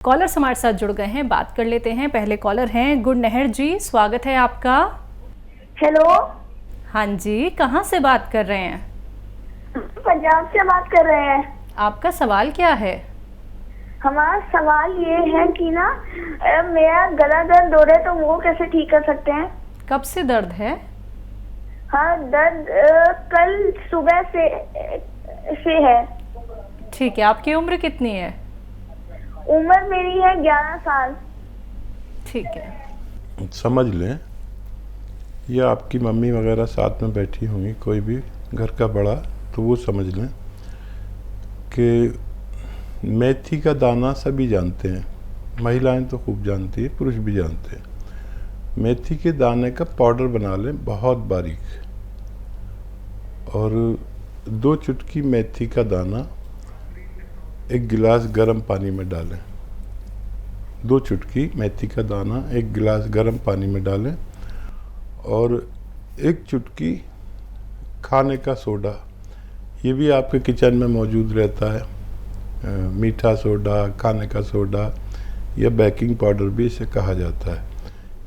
Callers हमारे साथ जुड़ गए हैं, बात कर लेते हैं। पहले कॉलर हैं गुड़नहर जी, स्वागत है आपका। हेलो। हाँ जी, कहाँ से बात कर रहे हैं? पंजाब से बात कर रहे हैं। आपका सवाल क्या है? हमारा सवाल ये है कि ना मेरा गला दर्द हो रहा है, तो वो कैसे ठीक कर सकते हैं? कब से दर्द है? हाँ, दर्द कल सुबह से है। ठीक है, आपकी उम्र कितनी है? उम्र मेरी है 11 साल। ठीक है, समझ लें, या आपकी मम्मी वगैरह साथ में बैठी होंगी, कोई भी घर का बड़ा, तो वो समझ लें कि मेथी का दाना सभी जानते हैं, महिलाएं तो खूब जानती है, पुरुष भी जानते हैं। मेथी के दाने का पाउडर बना लें बहुत बारीक, और 2 चुटकी मेथी का दाना 1 गिलास गर्म पानी में डालें। 2 चुटकी मेथी का दाना 1 गिलास गर्म पानी में डालें, और 1 चुटकी खाने का सोडा, ये भी आपके किचन में मौजूद रहता है, मीठा सोडा, खाने का सोडा या बेकिंग पाउडर भी इसे कहा जाता है।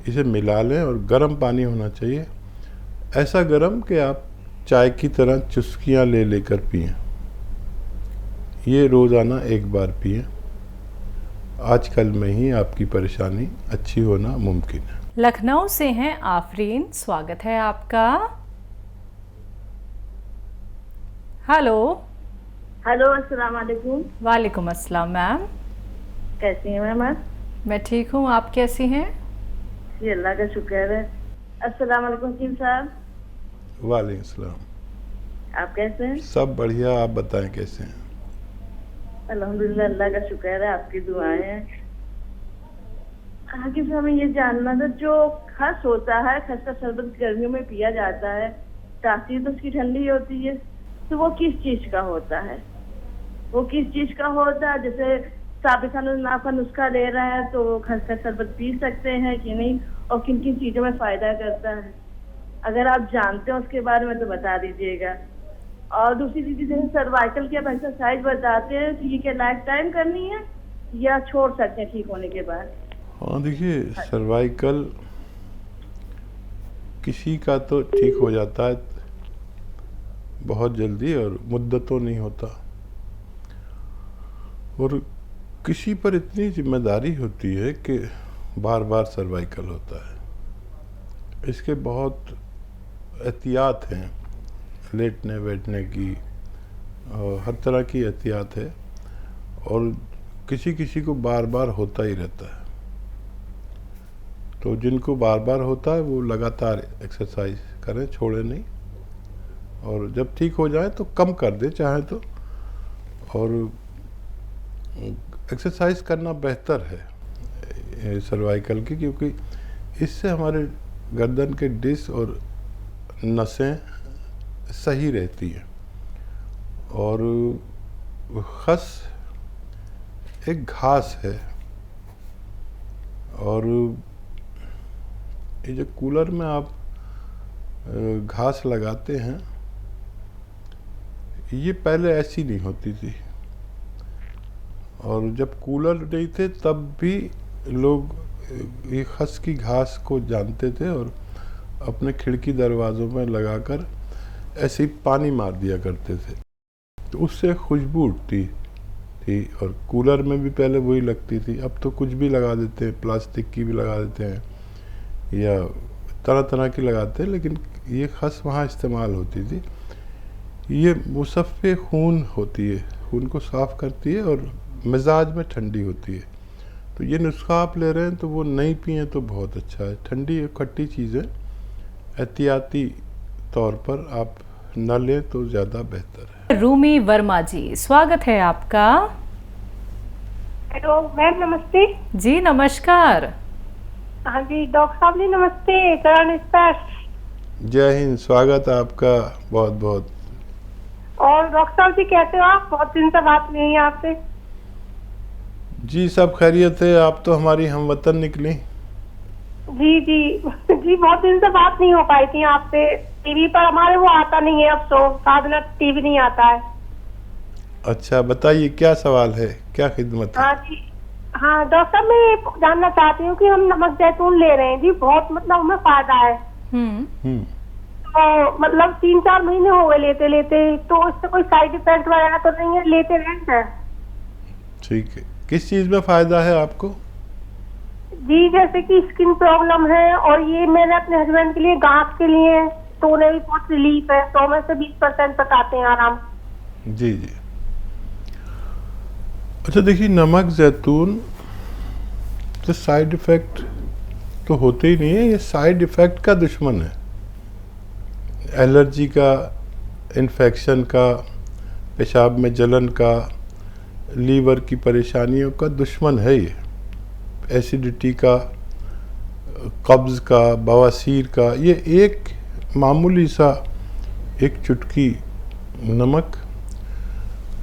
इसे मिला लें और गर्म पानी होना चाहिए, ऐसा गर्म कि आप चाय की तरह चुस्कियाँ ले लेकर पिएं। ये रोज़ाना 1 बार पिएं। आजकल में ही आपकी परेशानी अच्छी होना मुमकिन है। लखनऊ से हैं आफरीन, स्वागत है आपका। हेलो। हेलो, अस्सलाम वालेकुम। वालेकुम अस्सलाम मैम। कैसी हैं मैम आप? मैं ठीक हूँ, आप कैसी हैं? जी अल्लाह का शुक्र है। अस्सलाम वालेकुम हकीम साहब। वालेकुम सलाम। आप कैसे हैं? सब बढ़िया, आप बताएं कैसे हैं? अल्हम्दुलिल्लाह, अल्लाह का शुक्र है, आपकी दुआएं हैं। हकीम साहब, हमें ये जानना था, जो खस होता है, खस का शरबत गर्मियों में पिया जाता है, तासीर तो उसकी ठंडी होती है, तो वो किस चीज का होता है? वो किस चीज का होता है? जैसे साबिखाना का नुस्खा ले रहा है तो खस का शरबत पी सकते हैं कि नहीं, और किन किन चीजों में फायदा करता है? अगर आप जानते हो उसके बारे में तो बता दीजिएगा। और दूसरी चीज, जैसे सर्वाइकल की आप एक्सरसाइज बताते हैं, तो ये क्या लाइफ टाइम करनी है या छोड़ सकते हैं ठीक होने के बाद? हाँ, देखिए, सर्वाइकल किसी का तो ठीक हो जाता है बहुत जल्दी, और मुद्दतों नहीं होता, और किसी पर इतनी जिम्मेदारी होती है कि बार बार सर्वाइकल होता है। इसके बहुत एहतियात हैं, लेटने बैठने की, और हर तरह की एहतियात है, और किसी किसी को बार बार होता ही रहता है। तो जिनको बार बार होता है वो लगातार एक्सरसाइज करें, छोड़े नहीं, और जब ठीक हो जाए तो कम कर दे चाहे तो। और एक्सरसाइज करना बेहतर है सर्वाइकल की, क्योंकि इससे हमारे गर्दन के डिस्क और नसें सही रहती हैं। और खस एक घास है, और ये जो कूलर में आप घास लगाते हैं, ये पहले ऐसी नहीं होती थी, और जब कूलर नहीं थे तब भी लोग ये खस की घास को जानते थे, और अपने खिड़की दरवाज़ों में लगाकर ऐसे ही पानी मार दिया करते थे, तो उससे खुशबू उठती थी। और कूलर में भी पहले वही लगती थी, अब तो कुछ भी लगा देते हैं, प्लास्टिक की भी लगा देते हैं या तरह तरह की लगाते हैं, लेकिन ये खस वहाँ इस्तेमाल होती थी। ये मुसफ़्फ़े खून होती है, खून को साफ़ करती है और मिजाज में ठंडी होती है। तो ये नुस्खा आप ले रहे हैं तो वो नहीं पिए तो बहुत अच्छा है। ठंडी खट्टी चीज़ें एहतियाती तौर पर आप न लें तो ज़्यादा बेहतर है। रूमी वर्मा जी, स्वागत है आपका। हेलो मैम, नमस्ते। जी नमस्कार। हाँ जी, डॉक्टर साहब जी नमस्ते। करण स्पर्श। जय हिंद, स्वागत है आपका बहुत बहुत। और डॉक्टर साहब जी कैसे हो आप? बहुत दिन से बात नहीं है आपसे। जी सब खैरियत है, आप तो हमारी हमवतन निकली। जी जी जी, बहुत दिन से बात नहीं हो पाई थी आपसे। टीवी पर हमारे वो आता नहीं है, अब शो साधना टीवी नहीं आता है। अच्छा बताइए, क्या सवाल है, क्या खिदमत है? हाँ जी, हाँ डॉक्टर साहब, मैं ये जानना चाहती हूँ कि हम नमक जैतून ले रहे हैं जी, बहुत मतलब हमें फायदा है। हम्म। तो मतलब 3-4 महीने हो गए लेते लेते, तो इससे कोई साइड इफेक्ट वगैरह तो नहीं है? लेते रहते हैं। ठीक है, किस चीज़ में फ़ायदा है आपको? जी जैसे कि स्किन प्रॉब्लम है, और ये मैंने अपने हस्बैंड के लिए गांठ के लिए, तो उन्हें भी बहुत रिलीफ है, 100 में से 20% तक आते हैं आराम। जी जी। अच्छा देखिए, नमक जैतून तो साइड इफ़ेक्ट तो होते ही नहीं है, ये साइड इफ़ेक्ट का दुश्मन है। एलर्जी का, इन्फेक्शन का, पेशाब में जलन का, लीवर की परेशानियों का दुश्मन है ये। एसिडिटी का, कब्ज़ का, बवासीर का, ये एक मामूली सा एक चुटकी नमक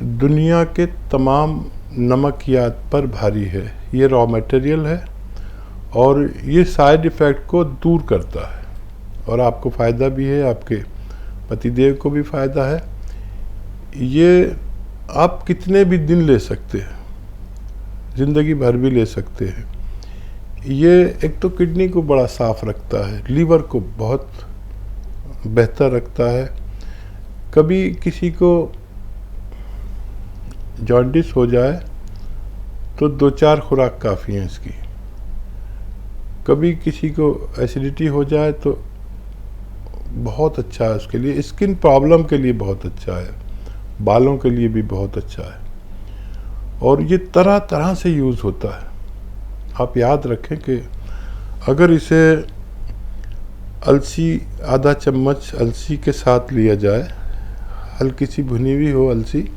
दुनिया के तमाम नमकियात पर भारी है। ये रॉ मटेरियल है और ये साइड इफ़ेक्ट को दूर करता है, और आपको फ़ायदा भी है, आपके पतिदेव को भी फ़ायदा है। ये आप कितने भी दिन ले सकते हैं, ज़िंदगी भर भी ले सकते हैं। ये एक तो किडनी को बड़ा साफ़ रखता है, लीवर को बहुत बेहतर रखता है। कभी किसी को जॉन्डिस हो जाए तो 2-4 खुराक काफ़ी हैं इसकी। कभी किसी को एसिडिटी हो जाए तो बहुत अच्छा है उसके लिए। स्किन प्रॉब्लम के लिए बहुत अच्छा है, बालों के लिए भी बहुत अच्छा है, और ये तरह तरह से यूज़ होता है। आप याद रखें कि अगर इसे अलसी, आधा चम्मच अलसी के साथ लिया जाए, हल्की सी भुनी हुई हो अलसी,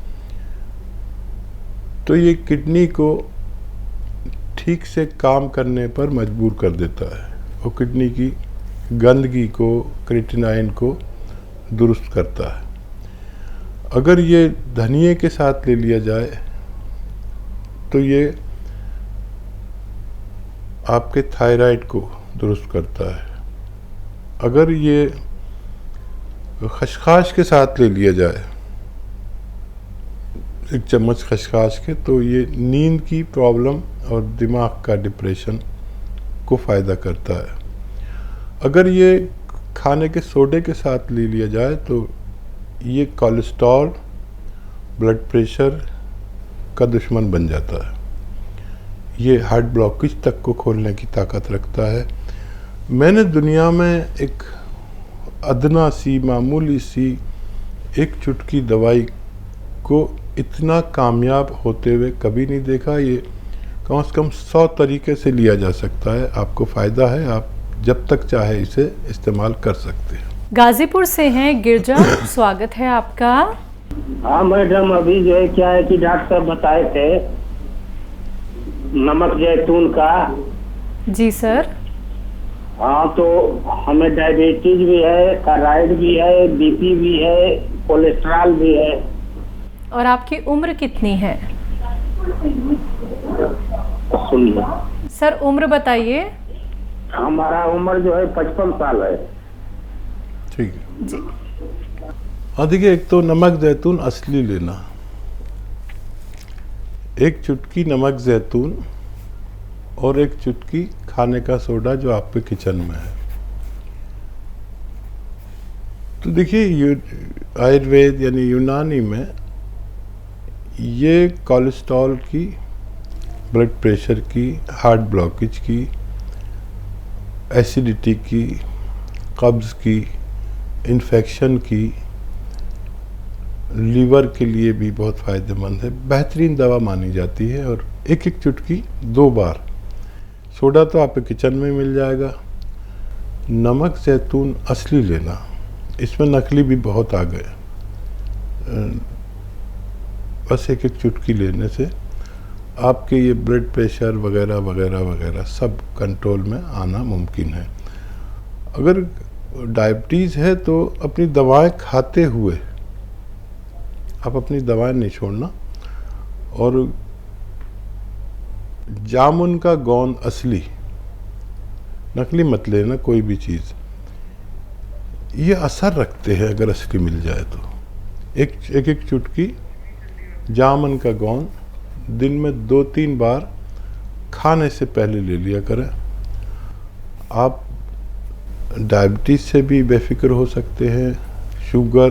तो ये किडनी को ठीक से काम करने पर मजबूर कर देता है, और किडनी की गंदगी को, क्रिएटिनाइन को दुरुस्त करता है। अगर ये धनिए के साथ ले लिया जाए तो ये आपके थायराइड को दुरुस्त करता है। अगर ये खसखस के साथ ले लिया जाए, 1 चम्मच खसखस के, तो ये नींद की प्रॉब्लम और दिमाग का डिप्रेशन को फ़ायदा करता है। अगर ये खाने के सोडे के साथ ले लिया जाए तो ये कोलेस्ट्रॉल, ब्लड प्रेशर का दुश्मन बन जाता है। ये हार्ट ब्लॉकेज तक को खोलने की ताकत रखता है। मैंने दुनिया में एक अदना सी, मामूली सी एक चुटकी दवाई को इतना कामयाब होते हुए कभी नहीं देखा। ये कम से कम 100 तरीके से लिया जा सकता है। आपको फ़ायदा है, आप जब तक चाहे इसे इस्तेमाल कर सकते हैं। गाजीपुर से हैं गिरजा, स्वागत है आपका। हाँ मैडम, अभी जो है क्या है कि डॉक्टर साहब बताए थे नमक जैतून का। जी सर। हाँ, तो हमें डायबिटीज भी है, थायराइड भी है, बीपी भी है, कोलेस्ट्रॉल भी है। और आपकी उम्र कितनी है? सुनिए सर, उम्र बताइए। हमारा उम्र जो है 55 साल है। ठीक है जी। और देखिए, एक तो नमक जैतून असली लेना, एक चुटकी नमक जैतून और एक चुटकी खाने का सोडा जो आपके किचन में है। तो देखिए, आयुर्वेद यानी यूनानी में ये कोलेस्ट्रॉल की, ब्लड प्रेशर की, हार्ट ब्लॉकेज की, एसिडिटी की, कब्ज़ की, इन्फेक्शन की, लीवर के लिए भी बहुत फ़ायदेमंद है, बेहतरीन दवा मानी जाती है। और एक एक चुटकी 2 बार। सोडा तो आपके किचन में मिल जाएगा। नमक जैतून असली लेना, इसमें नकली भी बहुत आ गए। बस एक एक चुटकी लेने से आपके ये ब्लड प्रेशर वगैरह वगैरह वगैरह सब कंट्रोल में आना मुमकिन है। अगर डायबिटीज़ है तो अपनी दवाएं खाते हुए आप अपनी दवाएं नहीं छोड़ना। और जामुन का गोंद असली, नकली मत लेना कोई भी चीज़। ये असर रखते हैं अगर असली मिल जाए तो। एक एक चुटकी जामुन का गोंद दिन में 2-3 बार खाने से पहले ले लिया करें। आप डायबिटीज़ से भी बेफिक्र हो सकते हैं, शुगर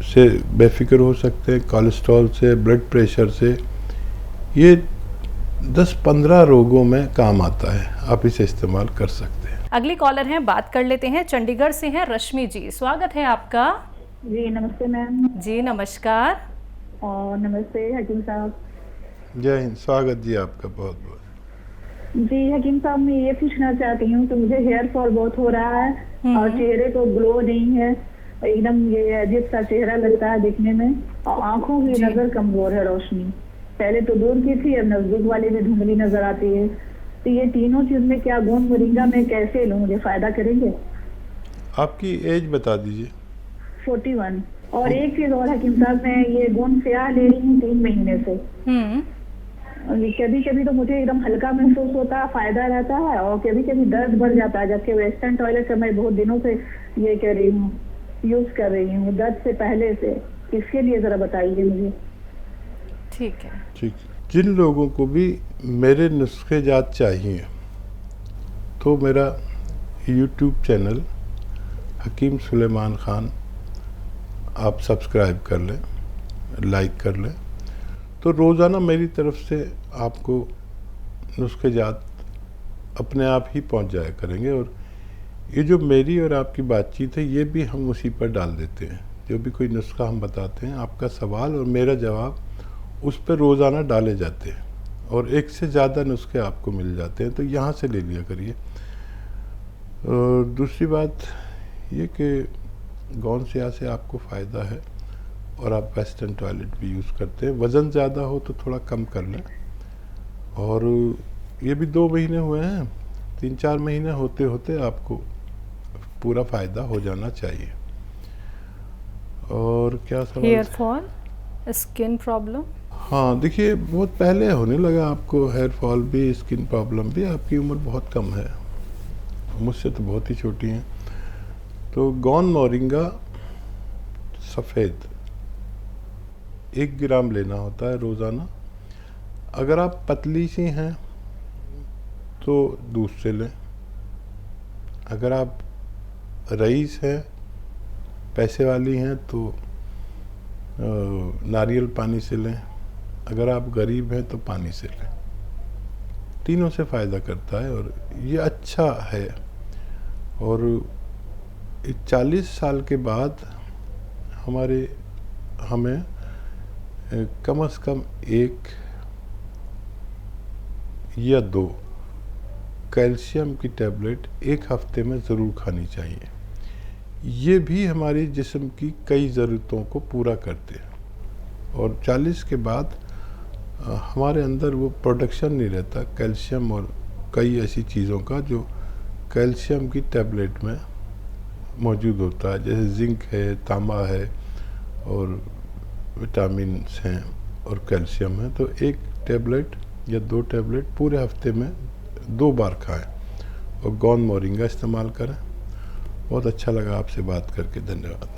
से बेफिक्र हो सकते हैं, कोलेस्ट्रॉल से, ब्लड प्रेशर से। ये 10-15 रोगों में काम आता है, आप इसे इस्तेमाल कर सकते हैं। अगली कॉलर हैं, बात कर लेते हैं। चंडीगढ़ से हैं रश्मि जी, स्वागत है आपका। जी नमस्ते मैम। जी नमस्कार। और नमस्ते हकीम साहब। जय हिंद, स्वागत जी आपका बहुत बहुत। जी हकीम साहब, मैं ये पूछना चाहती हूँ कि मुझे हेयर फॉल बहुत हो रहा है और चेहरे को ग्लो नहीं है, एकदम ये अजीब सा चेहरा लगता है दिखने में, और आंखों की नजर कमजोर है, रोशनी पहले तो दूर की थी, अब नजदीक वाली में धुंधली नजर आती है। तो ये तीनों चीज में क्या गोंद मोरिंगा में कैसे लूँ, मुझे फायदा करेंगे? आपकी एज बता दीजिए। 41। और एक चीज और हकीम साहब, मैं ये गोंद स्याह ले रही हूँ 3 महीने से। कभी कभी तो मुझे एकदम हल्का महसूस होता है, फायदा रहता है, और कभी कभी दर्द बढ़ जाता है, जबकि वेस्टर्न टॉयलेट से मैं बहुत दिनों से ये कर रही हूँ, यूज कर रही हूँ दर्द से पहले से। इसके लिए जरा बताइए मुझे। ठीक है। ठीक। जिन लोगों को भी मेरे नुस्खे जात चाहिए तो मेरा YouTube चैनल हकीम सुलेमान ख़ान आप सब्सक्राइब कर लें, लाइक कर लें, तो रोज़ाना मेरी तरफ से आपको नुस्खे जात अपने आप ही पहुंच जाया करेंगे। और ये जो मेरी और आपकी बातचीत है, ये भी हम उसी पर डाल देते हैं। जो भी कोई नुस्खा हम बताते हैं, आपका सवाल और मेरा जवाब उस पर रोज़ाना डाले जाते हैं, और एक से ज़्यादा नुस्खे आपको मिल जाते हैं, तो यहाँ से ले लिया करिए। और दूसरी बात ये कि गोंद स्याह से आपको फ़ायदा है, और आप वेस्टर्न टॉयलेट भी यूज़ करते हैं। वज़न ज़्यादा हो तो थोड़ा कम कर लें। और ये भी 2 महीने हुए हैं, 3-4 महीने होते होते आपको पूरा फ़ायदा हो जाना चाहिए। और क्या सवाल? Hair fall, skin problem? हाँ, देखिए बहुत पहले होने लगा आपको हेयर फॉल भी, स्किन प्रॉब्लम भी। आपकी उम्र बहुत कम है, मुझसे तो बहुत ही छोटी हैं। तो गोंद मोरिंगा सफ़ेद 1 ग्राम लेना होता है रोज़ाना। अगर आप पतली सी हैं तो दूध से लें। अगर आप रईस हैं, पैसे वाली हैं, तो नारियल पानी से लें। अगर आप गरीब हैं तो पानी से लें। तीनों से फ़ायदा करता है और ये अच्छा है। और 40 साल के बाद हमें कम से कम 1 या 2 कैल्शियम की टैबलेट 1 हफ्ते में ज़रूर खानी चाहिए। ये भी हमारे जिस्म की कई ज़रूरतों को पूरा करते हैं। और 40 के बाद हमारे अंदर वो प्रोडक्शन नहीं रहता कैल्शियम और कई ऐसी चीज़ों का जो कैल्शियम की टैबलेट में मौजूद होता है, जैसे जिंक है, तांबा है, और विटामिन हैं और कैल्शियम है। तो 1 टैबलेट या 2 टैबलेट पूरे हफ्ते में 2 बार खाएं, और गोंद मोरिंगा इस्तेमाल करें। बहुत अच्छा लगा आपसे बात करके, धन्यवाद।